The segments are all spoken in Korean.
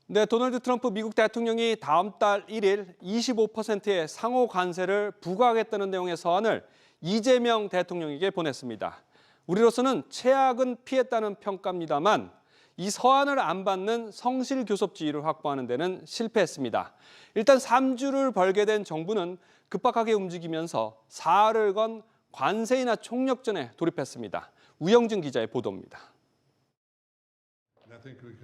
네, 도널드 트럼프 미국 대통령이 다음 달 1일 25%의 상호 관세를 부과하겠다는 내용의 서한을 이재명 대통령에게 보냈습니다. 우리로서는 최악은 피했다는 평가입니다만 이 서한을 안 받는 성실 교섭 지위를 확보하는 데는 실패했습니다. 일단 3주를 벌게 된 정부는 급박하게 움직이면서 사활을 건 관세 인하 총력전에 돌입했습니다. 우영준 기자의 보도입니다.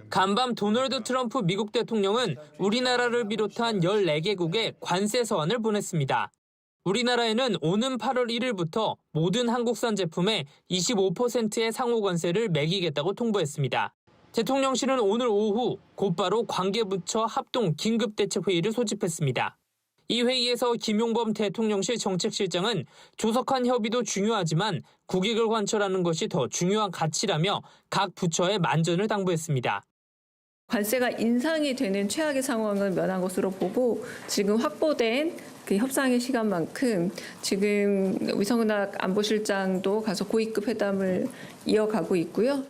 간밤 도널드 트럼프 미국 대통령은 우리나라를 비롯한 14개국에 관세 서한을 보냈습니다. 우리나라에는 오는 8월 1일부터 모든 한국산 제품에 25%의 상호 관세를 매기겠다고 통보했습니다. 대통령실은 오늘 오후 곧바로 관계부처 합동 긴급대책회의를 소집했습니다. 이 회의에서 김용범 대통령실 정책실장은 조속한 협의도 중요하지만 국익을 관철하는 것이 더 중요한 가치라며 각 부처에 만전을 당부했습니다. 관세가 인상이 되는 최악의 상황을 면한 것으로 보고 지금 확보된 그 협상의 시간만큼 지금 위성락 안보실장도 가서 고위급 회담을 이어가고 있고요.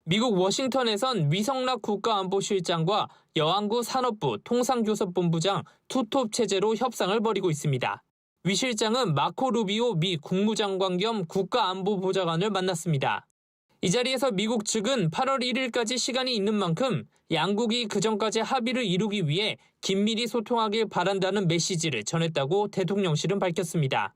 미국 워싱턴에선 위성락 국가안보실장과 여왕구 산업부 통상교섭본부장 투톱 체제로 협상을 벌이고 있습니다. 위 실장은 마코 루비오 미 국무장관 겸 국가안보보좌관을 만났습니다. 이 자리에서 미국 측은 8월 1일까지 시간이 있는 만큼 양국이 그전까지 합의를 이루기 위해 긴밀히 소통하길 바란다는 메시지를 전했다고 대통령실은 밝혔습니다.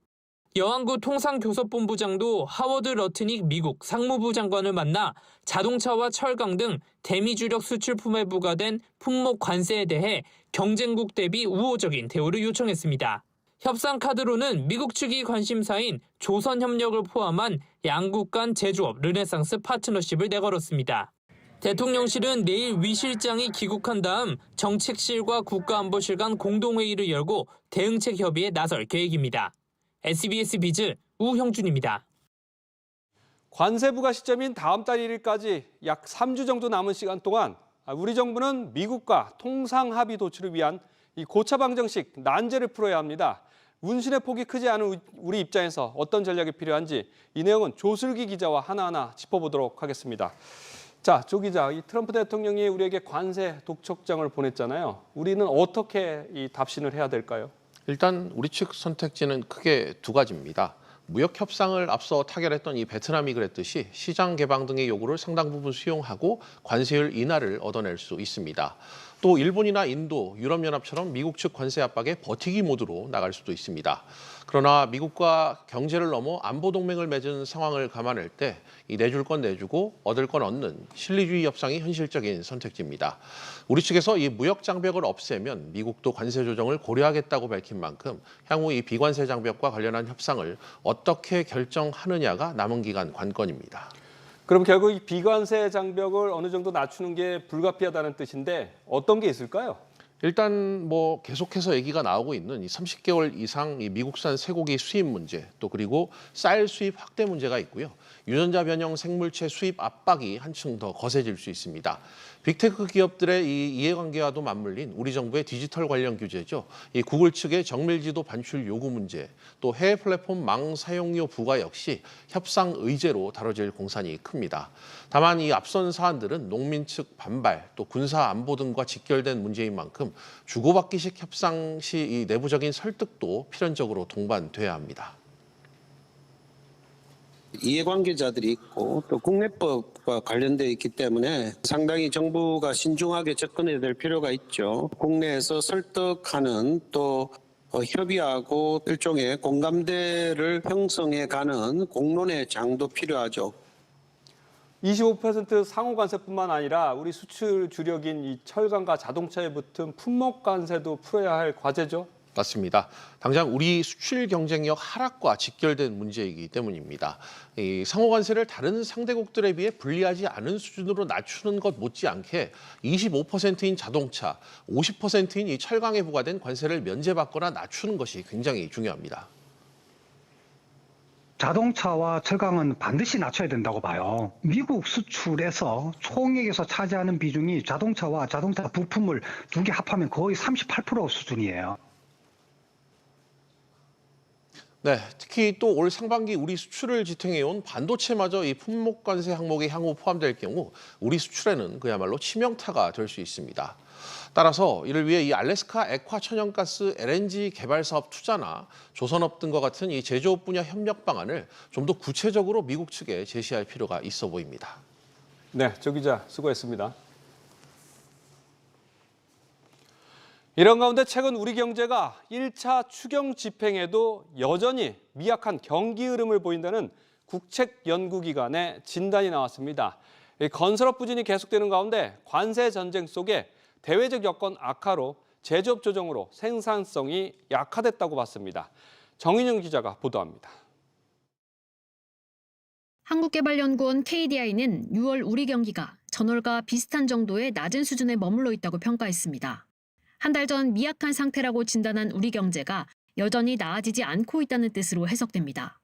여왕구 통상교섭본부장도 하워드 러트닉 미국 상무부 장관을 만나 자동차와 철강 등 대미주력 수출품에 부과된 품목 관세에 대해 경쟁국 대비 우호적인 대우를 요청했습니다. 협상 카드로는 미국 측이 관심사인 조선협력을 포함한 양국 간 제조업 르네상스 파트너십을 내걸었습니다. 대통령실은 내일 위 실장이 귀국한 다음 정책실과 국가안보실 간 공동회의를 열고 대응책 협의에 나설 계획입니다. SBS 비즈 우형준입니다. 관세 부과 시점인 다음 달 1일까지 약 3주 정도 남은 시간 동안 우리 정부는 미국과 통상 합의 도출을 위한 이 고차 방정식 난제를 풀어야 합니다. 운신의 폭이 크지 않은 우리 입장에서 어떤 전략이 필요한지 이 내용은 조슬기 기자와 하나하나 짚어보도록 하겠습니다. 자, 조 기자, 이 트럼프 대통령이 우리에게 관세 독촉장을 보냈잖아요. 우리는 어떻게 이 답신을 해야 될까요? 일단 우리 측 선택지는 크게 두 가지입니다. 무역 협상을 앞서 타결했던 이 베트남이 그랬듯이 시장 개방 등의 요구를 상당 부분 수용하고 관세율 인하를 얻어낼 수 있습니다. 또 일본이나 인도, 유럽연합처럼 미국 측 관세 압박에 버티기 모드로 나갈 수도 있습니다. 그러나 미국과 경제를 넘어 안보 동맹을 맺은 상황을 감안할 때 이 내줄 건 내주고 얻을 건 얻는 실리주의 협상이 현실적인 선택지입니다. 우리 측에서 이 무역 장벽을 없애면 미국도 관세 조정을 고려하겠다고 밝힌 만큼 향후 이 비관세 장벽과 관련한 협상을 어떻게 결정하느냐가 남은 기간 관건입니다. 그럼 결국 이 비관세 장벽을 어느 정도 낮추는 게 불가피하다는 뜻인데 어떤 게 있을까요? 일단 계속해서 얘기가 나오고 있는 이 30개월 이상 이 미국산 쇠고기 수입 문제, 또 그리고 쌀 수입 확대 문제가 있고요. 유전자 변형 생물체 수입 압박이 한층 더 거세질 수 있습니다. 빅테크 기업들의 이 이해관계와도 맞물린 우리 정부의 디지털 관련 규제죠. 이 구글 측의 정밀지도 반출 요구 문제, 또 해외 플랫폼 망 사용료 부과 역시 협상 의제로 다뤄질 공산이 큽니다. 다만 이 앞선 사안들은 농민 측 반발, 또 군사 안보 등과 직결된 문제인 만큼 주고받기식 협상 시 이 내부적인 설득도 필연적으로 동반돼야 합니다. 이해관계자들이 있고 또 국내법과 관련되어 있기 때문에 상당히 정부가 신중하게 접근해야 될 필요가 있죠. 국내에서 설득하는 또 협의하고 일종의 공감대를 형성해가는 공론의 장도 필요하죠. 25% 상호 관세뿐만 아니라 우리 수출 주력인 이 철강과 자동차에 붙은 품목 관세도 풀어야 할 과제죠. 맞습니다. 당장 우리 수출 경쟁력 하락과 직결된 문제이기 때문입니다. 이 상호 관세를 다른 상대국들에 비해 불리하지 않은 수준으로 낮추는 것 못지않게 25%인 자동차, 50%인 이 철강에 부과된 관세를 면제받거나 낮추는 것이 굉장히 중요합니다. 자동차와 철강은 반드시 낮춰야 된다고 봐요. 미국 수출에서 총액에서 차지하는 비중이 자동차와 자동차 부품을 두 개 합하면 거의 38% 수준이에요. 네, 특히 또 올 상반기 우리 수출을 지탱해온 반도체마저 이 품목 관세 항목에 향후 포함될 경우 우리 수출에는 그야말로 치명타가 될 수 있습니다. 따라서 이를 위해 이 알래스카 액화 천연가스 LNG 개발 사업 투자나 조선업 등과 같은 이 제조업 분야 협력 방안을 좀 더 구체적으로 미국 측에 제시할 필요가 있어 보입니다. 네, 조 기자 수고했습니다. 이런 가운데 최근 우리 경제가 1차 추경 집행에도 여전히 미약한 경기 흐름을 보인다는 국책연구기관의 진단이 나왔습니다. 건설업 부진이 계속되는 가운데 관세 전쟁 속에 대외적 여건 악화로 제조업 조정으로 생산성이 약화됐다고 봤습니다. 정인영 기자가 보도합니다. 한국개발연구원 KDI는 6월 우리 경기가 전월과 비슷한 정도의 낮은 수준에 머물러 있다고 평가했습니다. 한 달 전 미약한 상태라고 진단한 우리 경제가 여전히 나아지지 않고 있다는 뜻으로 해석됩니다.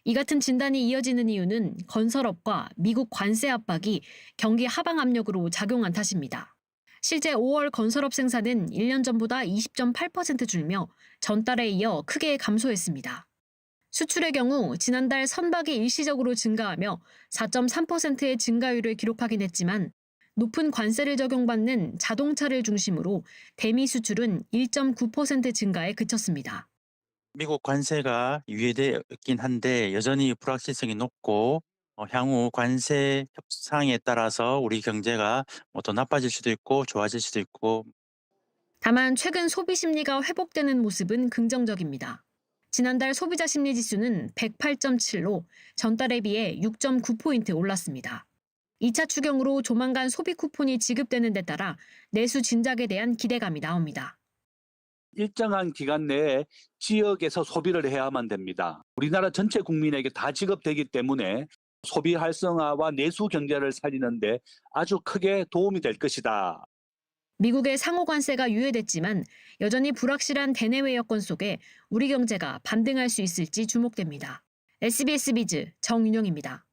이 같은 진단이 이어지는 이유는 건설업과 미국 관세 압박이 경기 하방 압력으로 작용한 탓입니다. 실제 5월 건설업 생산은 1년 전보다 20.8% 줄며 전달에 이어 크게 감소했습니다. 수출의 경우 지난달 선박이 일시적으로 증가하며 4.3%의 증가율을 기록하긴 했지만 높은 관세를 적용받는 자동차를 중심으로 대미 수출은 1.9% 증가에 그쳤습니다. 미국 관세가 유예되긴 한데 여전히 불확실성이 높고 향후 관세 협상에 따라서 우리 경제가 더 나빠질 수도 있고 좋아질 수도 있고. 다만 최근 소비 심리가 회복되는 모습은 긍정적입니다. 지난달 소비자 심리 지수는 108.7로 전달에 비해 6.9포인트 올랐습니다. 2차 추경으로 조만간 소비 쿠폰이 지급되는 데 따라 내수 진작에 대한 기대감이 나옵니다. 일정한 기간 내에 지역에서 소비를 해야만 됩니다. 우리나라 전체 국민에게 다 지급되기 때문에 소비 활성화와 내수 경제를 살리는 데 아주 크게 도움이 될 것이다. 미국의 상호 관세가 유예됐지만 여전히 불확실한 대내외 여건 속에 우리 경제가 반등할 수 있을지 주목됩니다. SBS 비즈 정윤영입니다.